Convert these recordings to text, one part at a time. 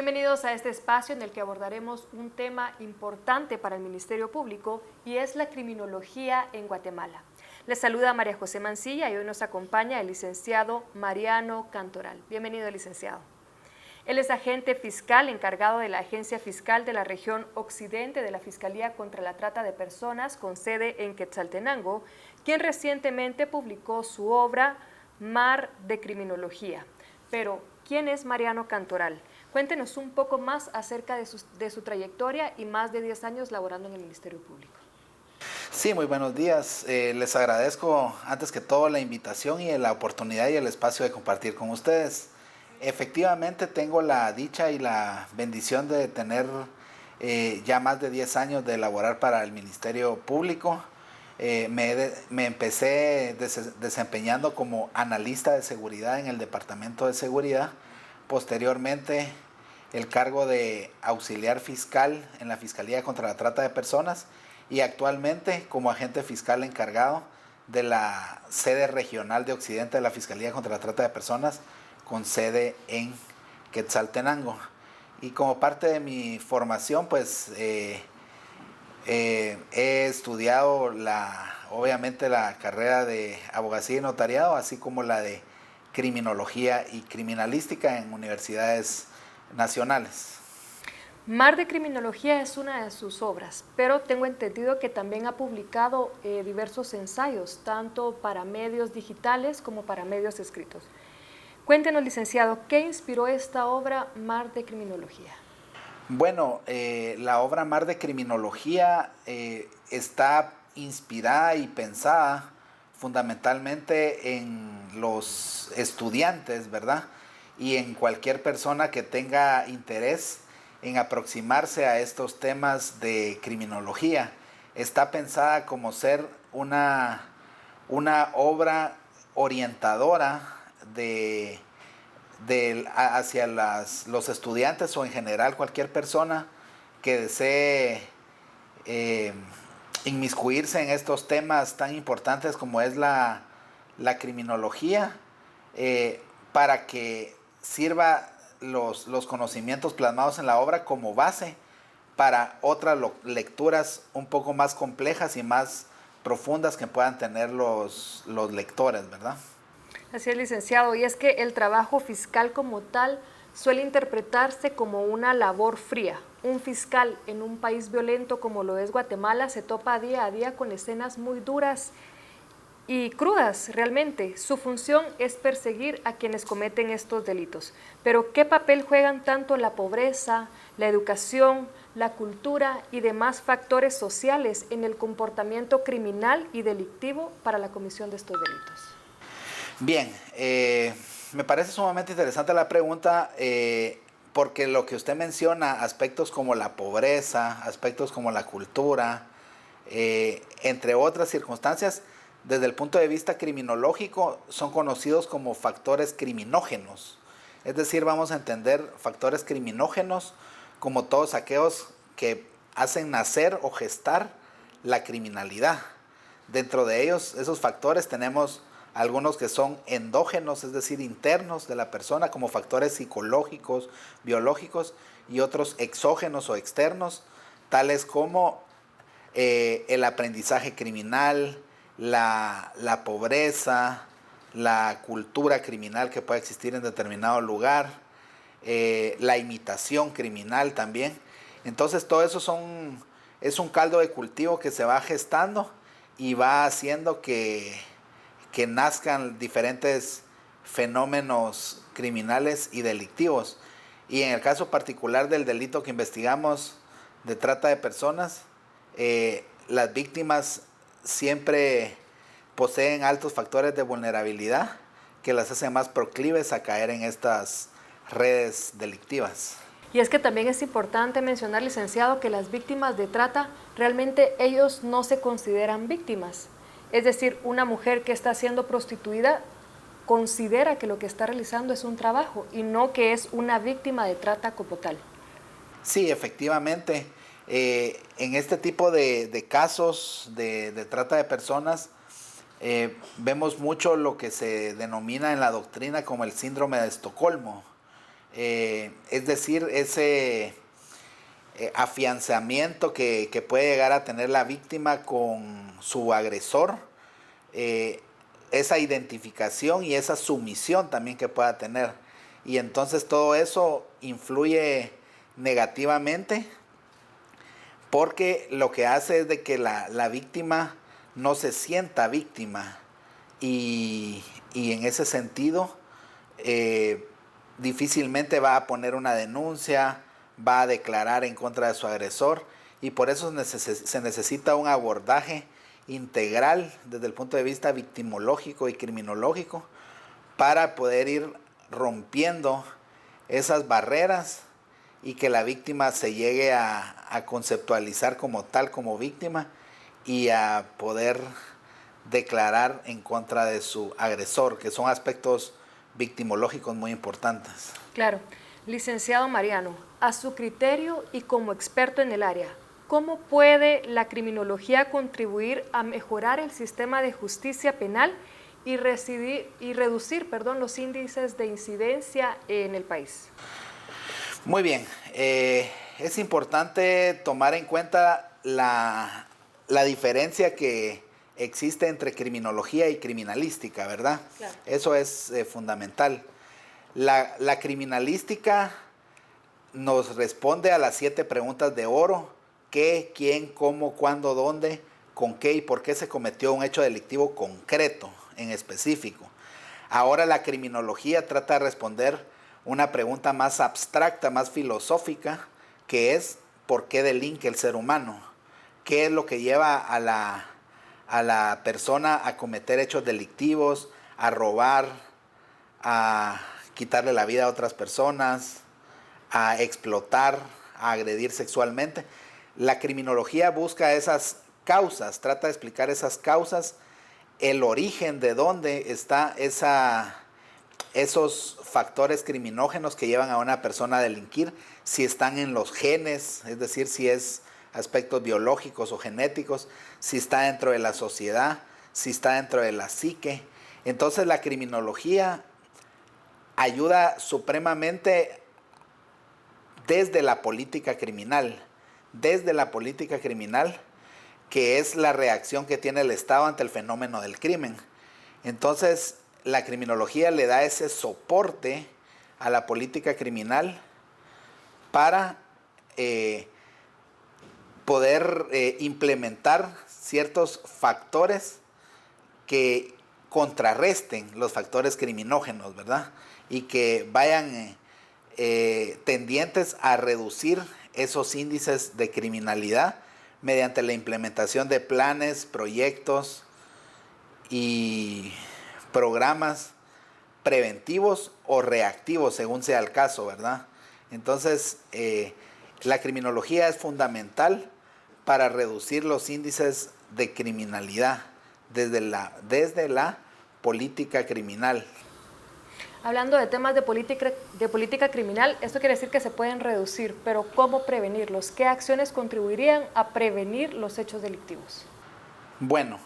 Bienvenidos a este espacio en el que abordaremos un tema importante para el Ministerio Público y es la criminología en Guatemala. Les saluda María José Mancilla y hoy nos acompaña el licenciado Mariano Cantoral. Bienvenido, licenciado. Él es agente fiscal encargado de la Agencia Fiscal de la Región Occidente de la Fiscalía contra la Trata de Personas con sede en Quetzaltenango, quien recientemente publicó su obra Mar de Criminología. Pero, ¿quién es Mariano Cantoral? Cuéntenos un poco más acerca de su trayectoria y más de 10 años laborando en el Ministerio Público. Sí, muy buenos días. Les agradezco antes que todo la invitación y la oportunidad y el espacio de compartir con ustedes. Efectivamente tengo la dicha y la bendición de tener ya más de 10 años de laborar para el Ministerio Público. Me empecé desempeñando como analista de seguridad en el Departamento de Seguridad. Posteriormente, el cargo de auxiliar fiscal en la Fiscalía contra la Trata de Personas y actualmente como agente fiscal encargado de la sede regional de Occidente de la Fiscalía contra la Trata de Personas con sede en Quetzaltenango. Y como parte de mi formación, pues he estudiado obviamente la carrera de abogacía y notariado, así como la de criminología y criminalística en universidades nacionales. Mar de Criminología es una de sus obras, pero tengo entendido que también ha publicado diversos ensayos, tanto para medios digitales como para medios escritos. Cuéntenos, licenciado, ¿qué inspiró esta obra Mar de Criminología? Bueno, la obra Mar de Criminología está inspirada y pensada fundamentalmente en los estudiantes, ¿verdad? Y en cualquier persona que tenga interés en aproximarse a estos temas de criminología. Está pensada como ser una obra orientadora hacia los estudiantes o en general cualquier persona que desee inmiscuirse en estos temas tan importantes como es la criminología, para que sirva los conocimientos plasmados en la obra como base para otras lecturas un poco más complejas y más profundas que puedan tener los lectores, ¿verdad? Así es, licenciado, y es que el trabajo fiscal como tal suele interpretarse como una labor fría. Un fiscal en un país violento como lo es Guatemala se topa día a día con escenas muy duras y crudas realmente. Su función es perseguir a quienes cometen estos delitos. Pero ¿qué papel juegan tanto la pobreza, la educación, la cultura y demás factores sociales en el comportamiento criminal y delictivo para la comisión de estos delitos? Bien, me parece sumamente interesante la pregunta porque lo que usted menciona, aspectos como la pobreza, aspectos como la cultura, entre otras circunstancias, desde el punto de vista criminológico, son conocidos como factores criminógenos. Es decir, vamos a entender factores criminógenos como todos aquellos que hacen nacer o gestar la criminalidad. Dentro de ellos, esos factores tenemos algunos que son endógenos, es decir, internos de la persona, como factores psicológicos, biológicos, y otros exógenos o externos, tales como el aprendizaje criminal, la pobreza, la cultura criminal que puede existir en determinado lugar, la imitación criminal también. Entonces todo eso es un caldo de cultivo que se va gestando y va haciendo que nazcan diferentes fenómenos criminales y delictivos. Y en el caso particular del delito que investigamos de trata de personas, las víctimas siempre poseen altos factores de vulnerabilidad que las hacen más proclives a caer en estas redes delictivas. Y es que también es importante mencionar, licenciado, que las víctimas de trata realmente ellos no se consideran víctimas. Es decir, una mujer que está siendo prostituida considera que lo que está realizando es un trabajo y no que es una víctima de trata como tal. Sí, efectivamente. En este tipo de casos de trata de personas, vemos mucho lo que se denomina en la doctrina como el síndrome de Estocolmo. es decir, ese afianzamiento que puede llegar a tener la víctima con su agresor, esa identificación y esa sumisión también que pueda tener. Y entonces todo eso influye negativamente porque lo que hace es de que la víctima no se sienta víctima y en ese sentido difícilmente va a poner una denuncia, va a declarar en contra de su agresor y por eso se necesita un abordaje integral desde el punto de vista victimológico y criminológico para poder ir rompiendo esas barreras y que la víctima se llegue a conceptualizar como tal, como víctima y a poder declarar en contra de su agresor, que son aspectos victimológicos muy importantes. Claro. Licenciado Mariano, a su criterio y como experto en el área, ¿cómo puede la criminología contribuir a mejorar el sistema de justicia penal y reducir los índices de incidencia en el país? Muy bien, es importante tomar en cuenta la diferencia que existe entre criminología y criminalística, ¿verdad? Claro. Eso es fundamental. La criminalística nos responde a las 7 preguntas de oro: qué, quién, cómo, cuándo, dónde, con qué y por qué se cometió un hecho delictivo concreto, en específico. Ahora la criminología trata de responder una pregunta más abstracta, más filosófica, que es ¿por qué delinque el ser humano? ¿Qué es lo que lleva a la persona a cometer hechos delictivos, a robar, a quitarle la vida a otras personas, a explotar, a agredir sexualmente? La criminología busca esas causas, trata de explicar esas causas, el origen de dónde está esos factores criminógenos que llevan a una persona a delinquir, si están en los genes, es decir, si es aspectos biológicos o genéticos, si está dentro de la sociedad, si está dentro de la psique. Entonces la criminología ayuda supremamente desde la política criminal, que es la reacción que tiene el Estado ante el fenómeno del crimen. Entonces, la criminología le da ese soporte a la política criminal para poder implementar ciertos factores que contrarresten los factores criminógenos, ¿verdad? Y que vayan tendientes a reducir esos índices de criminalidad mediante la implementación de planes, proyectos y programas preventivos o reactivos, según sea el caso, ¿verdad? Entonces, la criminología es fundamental para reducir los índices de criminalidad desde la política criminal. Hablando de temas de política criminal, esto quiere decir que se pueden reducir, pero ¿cómo prevenirlos? ¿Qué acciones contribuirían a prevenir los hechos delictivos? Bueno,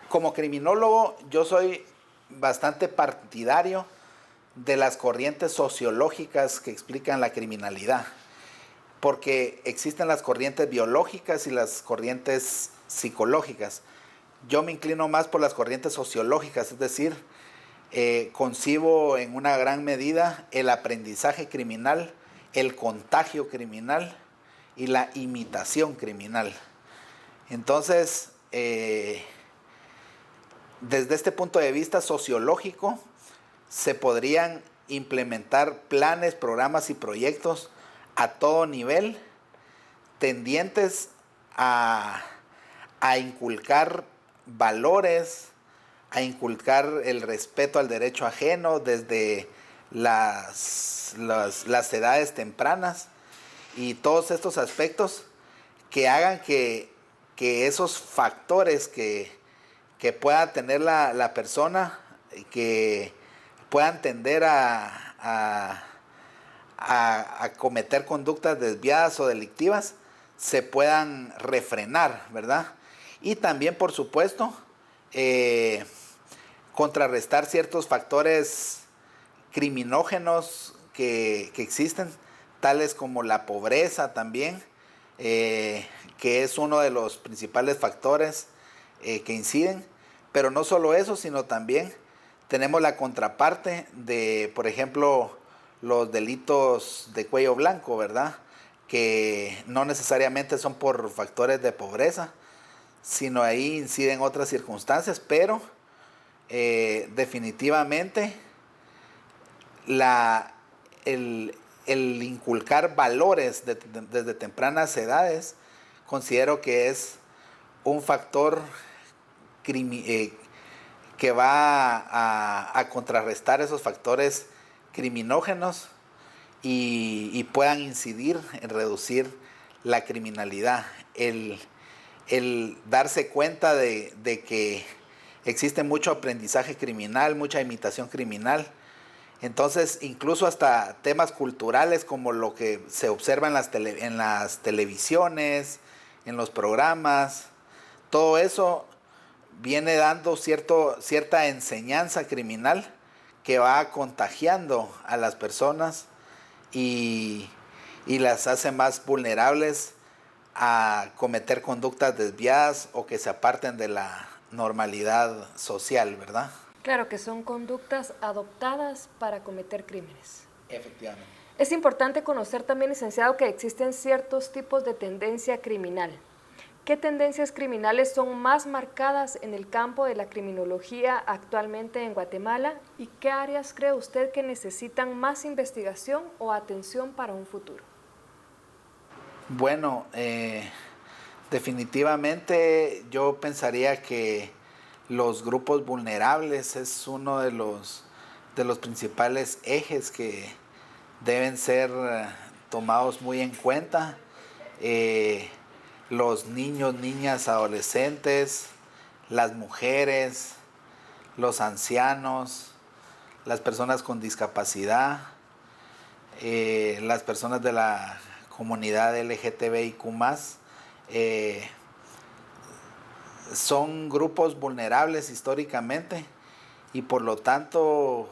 como criminólogo yo soy bastante partidario de las corrientes sociológicas que explican la criminalidad, porque existen las corrientes biológicas y las corrientes psicológicas. Yo me inclino más por las corrientes sociológicas, es decir, concibo en una gran medida el aprendizaje criminal, el contagio criminal y la imitación criminal. Entonces, desde este punto de vista sociológico, se podrían implementar planes, programas y proyectos a todo nivel tendientes a inculcar valores, a inculcar el respeto al derecho ajeno desde las edades tempranas y todos estos aspectos que hagan que esos factores que pueda tener la persona, que puedan tender a cometer conductas desviadas o delictivas, se puedan refrenar, ¿verdad? Y también, por supuesto, contrarrestar ciertos factores criminógenos que existen, tales como la pobreza también, que es uno de los principales factores que inciden. Pero no solo eso, sino también tenemos la contraparte de, por ejemplo, los delitos de cuello blanco, ¿verdad? Que no necesariamente son por factores de pobreza, sino ahí inciden otras circunstancias, pero definitivamente el inculcar valores desde tempranas edades, considero que es un factor que va a contrarrestar esos factores criminógenos y puedan incidir en reducir la criminalidad. El darse cuenta de que existe mucho aprendizaje criminal, mucha imitación criminal. Entonces, incluso hasta temas culturales como lo que se observa en las televisiones, en los programas, todo eso viene dando cierta enseñanza criminal que va contagiando a las personas y las hace más vulnerables a cometer conductas desviadas o que se aparten de la normalidad social, ¿verdad? Claro que son conductas adoptadas para cometer crímenes. Efectivamente. Es importante conocer también, licenciado, que existen ciertos tipos de tendencia criminal. ¿Qué tendencias criminales son más marcadas en el campo de la criminología actualmente en Guatemala? ¿Y qué áreas cree usted que necesitan más investigación o atención para un futuro? Bueno, definitivamente yo pensaría que los grupos vulnerables es uno de los principales ejes que deben ser tomados muy en cuenta. Los niños, niñas, adolescentes, las mujeres, los ancianos, las personas con discapacidad, las personas de la comunidad LGTBIQ+, son grupos vulnerables históricamente y por lo tanto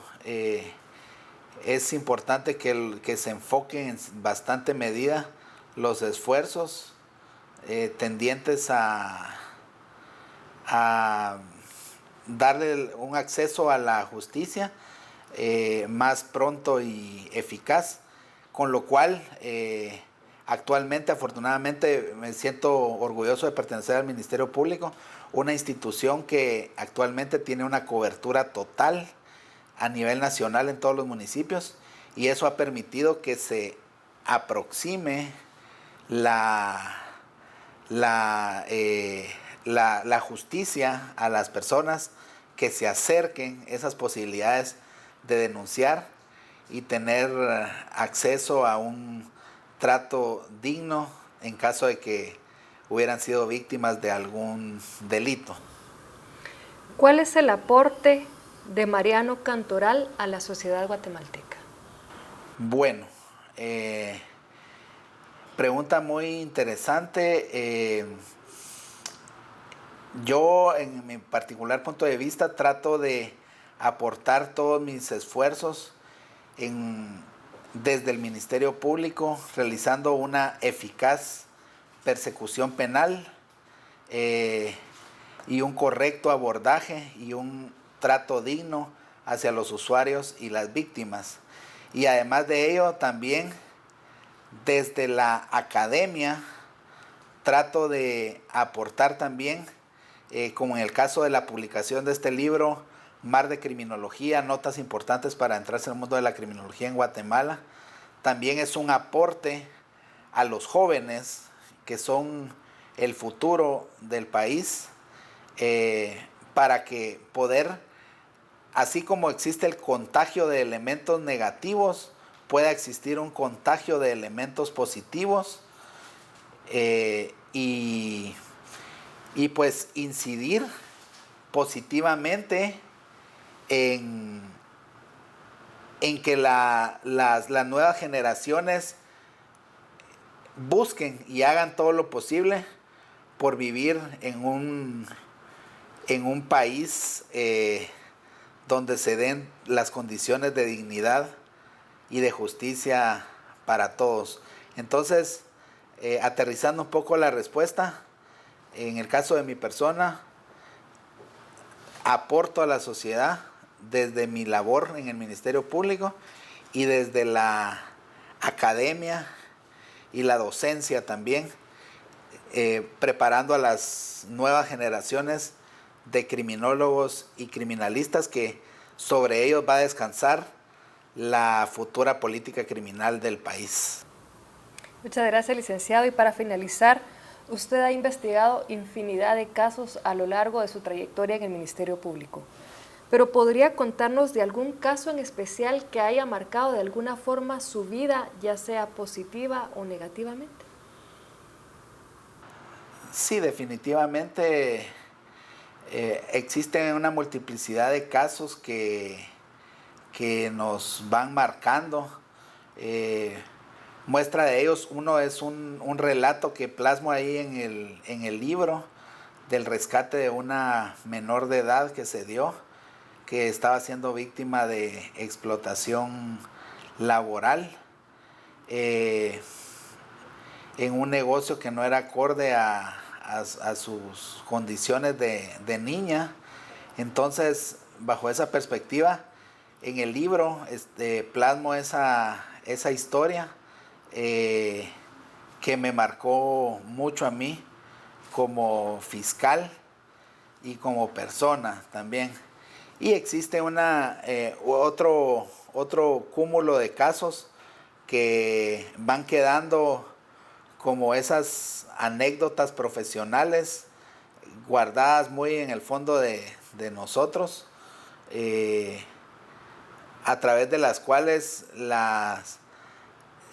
es importante que se enfoquen en bastante medida los esfuerzos tendientes a darle un acceso a la justicia más pronto y eficaz, con lo cual actualmente, afortunadamente, me siento orgulloso de pertenecer al Ministerio Público, una institución que actualmente tiene una cobertura total a nivel nacional en todos los municipios, y eso ha permitido que se aproxime la justicia a las personas, que se acerquen esas posibilidades de denunciar y tener acceso a un trato digno en caso de que hubieran sido víctimas de algún delito. ¿Cuál es el aporte de Mariano Cantoral a la sociedad guatemalteca? Bueno, pregunta muy interesante. Yo, en mi particular punto de vista, trato de aportar todos mis esfuerzos desde el Ministerio Público, realizando una eficaz persecución penal y un correcto abordaje y un trato digno hacia los usuarios y las víctimas. Y además de ello, también desde la academia trato de aportar también, como en el caso de la publicación de este libro, Mar de Criminología, notas importantes para entrarse en el mundo de la criminología en Guatemala. También es un aporte a los jóvenes, que son el futuro del país, para que poder, así como existe el contagio de elementos negativos, pueda existir un contagio de elementos positivos, y pues incidir positivamente en que las nuevas generaciones busquen y hagan todo lo posible por vivir en un país donde se den las condiciones de dignidad y de justicia para todos. Entonces, aterrizando un poco la respuesta, en el caso de mi persona, aporto a la sociedad desde mi labor en el Ministerio Público y desde la academia y la docencia también, preparando a las nuevas generaciones de criminólogos y criminalistas que sobre ellos va a descansar la futura política criminal del país. Muchas gracias, licenciado. Y para finalizar, usted ha investigado infinidad de casos a lo largo de su trayectoria en el Ministerio Público, pero ¿podría contarnos de algún caso en especial que haya marcado de alguna forma su vida, ya sea positiva o negativamente? Sí, definitivamente existen una multiplicidad de casos que nos van marcando. Muestra de ellos, uno es un relato que plasmo ahí en el libro del rescate de una menor de edad que se dio, que estaba siendo víctima de explotación laboral en un negocio que no era acorde a sus condiciones de niña. Entonces, bajo esa perspectiva, en el libro plasmo esa historia que me marcó mucho a mí como fiscal y como persona también. Y existe otro cúmulo de casos que van quedando como esas anécdotas profesionales guardadas muy en el fondo de nosotros, a través de las cuales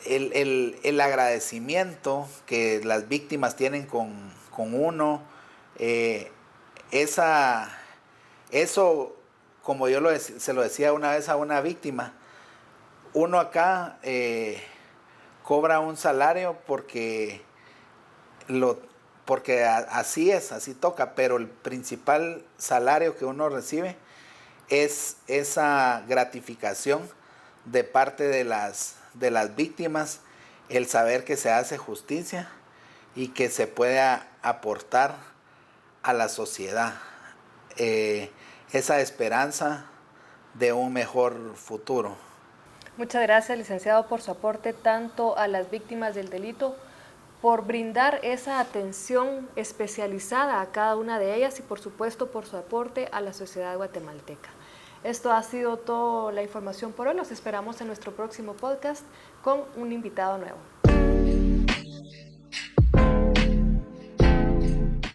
el agradecimiento que las víctimas tienen con uno, eso, como yo se lo decía una vez a una víctima, uno acá cobra un salario porque así es, así toca, pero el principal salario que uno recibe es esa gratificación de parte de las víctimas, el saber que se hace justicia y que se puede aportar a la sociedad esa esperanza de un mejor futuro. Muchas gracias, licenciado, por su aporte tanto a las víctimas del delito, por brindar esa atención especializada a cada una de ellas y por supuesto por su aporte a la sociedad guatemalteca. Esto ha sido toda la información por hoy. Los esperamos en nuestro próximo podcast con un invitado nuevo.